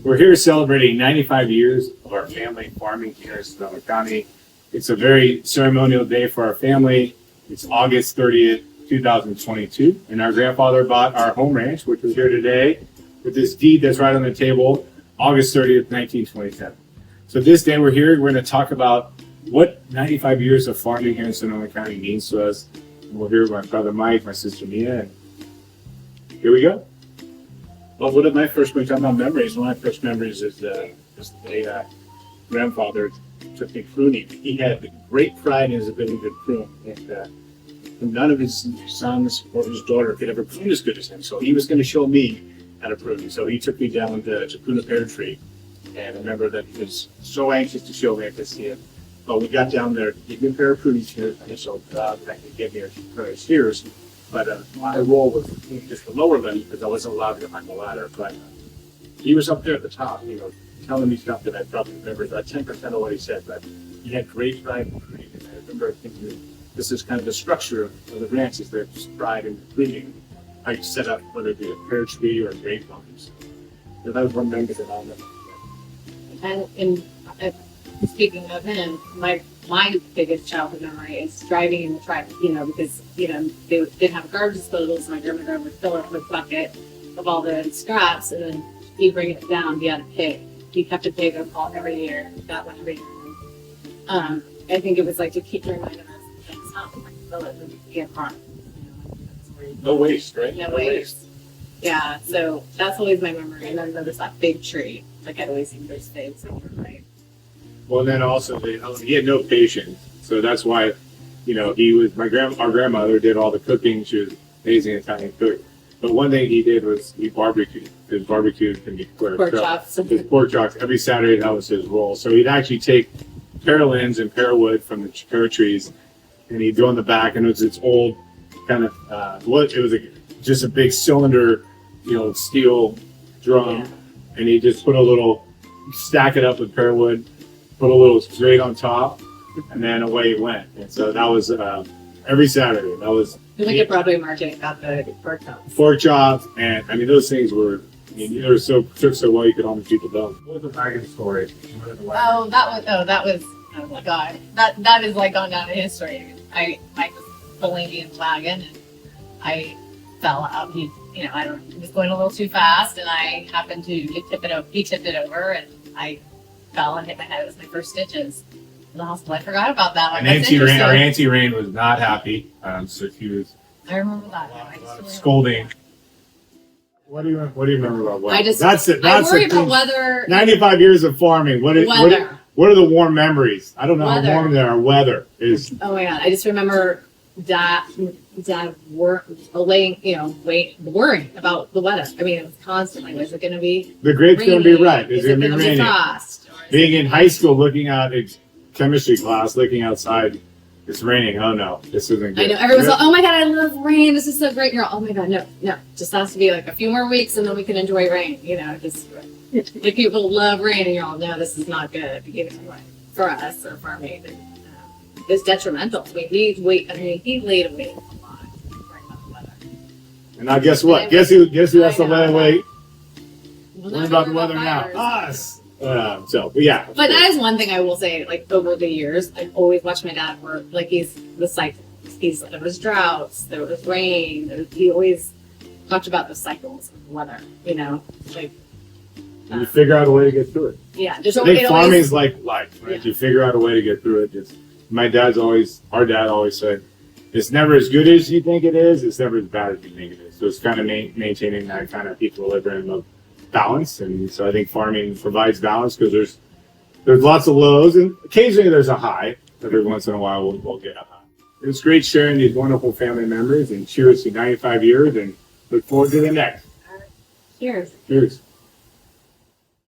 We're here celebrating 95 years of our family farming here in Sonoma County. It's a very ceremonial day for our family. It's August 30th, 2022, and our grandfather bought our home ranch, which was here today, with this deed that's right on the table, August 30th, 1927. So this day we're here, we're going to talk about what 95 years of farming here in Sonoma County means to us. And we're here with my brother Mike, my sister Mia, and here we go. Well, one of my first memories is the grandfather took me pruning. He had great pride in his ability to prune, and none of his sons or his daughter could ever prune as good as him. So he was going to show me how to prune. So he took me down to prune a pear tree, and I remember that he was so anxious to show me I could see it. But we got down there, he gave me a pair of pruning shears, and so I could get me a pair of shears. But my role was just the lower limb because I wasn't allowed to climb the ladder. But he was up there at the top, telling me stuff that I probably remember about 10% of what he said. But he had great pride in pruning. And I remember thinking, this is kind of the structure of the ranch, is their pride in pruning. How you set up, whether it be a pear tree or grapevines. So that was one memory that I'll never forget. And speaking of him, my biggest childhood memory is driving in the truck, because, they didn't have garbage disposals, so my grandmother would fill it with a bucket of all the scraps, and then he'd bring it down. He had a pig. He kept a pig every year. Got one every year. I think it was like to keep reminding us that it's not like fill it and get harmed. No waste, right? No waste. Yeah, so that's always my memory. And then there's that big tree. Like I always see those things, and you're right. Well, and then also he had no patience, so that's why, he was our grandmother did all the cooking. She was amazing Italian cook. But one thing he did was he barbecued. His barbecue can be Pork chops. His pork chops every Saturday. That was his role. So he'd actually take pear limbs and pear wood from the pear trees, and he'd go in the back, and it was its old kind of it was just a big cylinder, steel drum, Yeah. and he just stack it up with pear wood. Put a little grate on top, and then away he went. And so that was every Saturday. That was Like at Broadway Market, got the pork chops. pork chops, and those things were. They were took so well you could almost eat the bone. What was the wagon story? Oh, that was. Oh my God, that is like gone down in history. Mike was pulling me in the wagon, and I fell out. He was going a little too fast, and I happened to tip it over. He tipped it over, and I fell and hit my head. It was my first stitches in the hospital. I forgot about that one. And our Auntie Rain was not happy, so she was I remember that. scolding. What do you remember about weather? I worry about weather. 95 years of farming. What are the warm memories? I don't know how warm their weather is. Oh my God! I just remember Dad worrying about the weather. I mean, it was constantly. Was it going to be? The grape's going to be red. Is it going to be raining? frost? Being in high school, looking out at chemistry class, looking outside, it's raining. Oh no, this isn't good. I know everyone's like, "Oh my God, I love rain. This is so great." And you're all, "Oh my God, no. Just has to be like a few more weeks, and then we can enjoy rain." Just like people love rain, and you're all, "No, this is not good." For us or for me, it's detrimental. I mean, he laid away a lot about the weather. And now, guess what? Guess who has to lay away? What about the weather now? Us. Yeah. But that is one thing I will say. Like over the years, I've always watched my dad work. Like he's the cycle. There was droughts, there was rain. He always talked about the cycles of the weather. You figure out a way to get through it. Yeah, I think farming is like life, right? Yeah. You figure out a way to get through it. Our dad always said, it's never as good as you think it is. It's never as bad as you think it is. So it's kind of maintaining that kind of equilibrium of balance. And so I think farming provides balance because there's lots of lows and occasionally there's a high. Every once in a while we'll get a high. It was great sharing these wonderful family memories, and cheers to 95 years, and look forward to the next. Cheers. Cheers.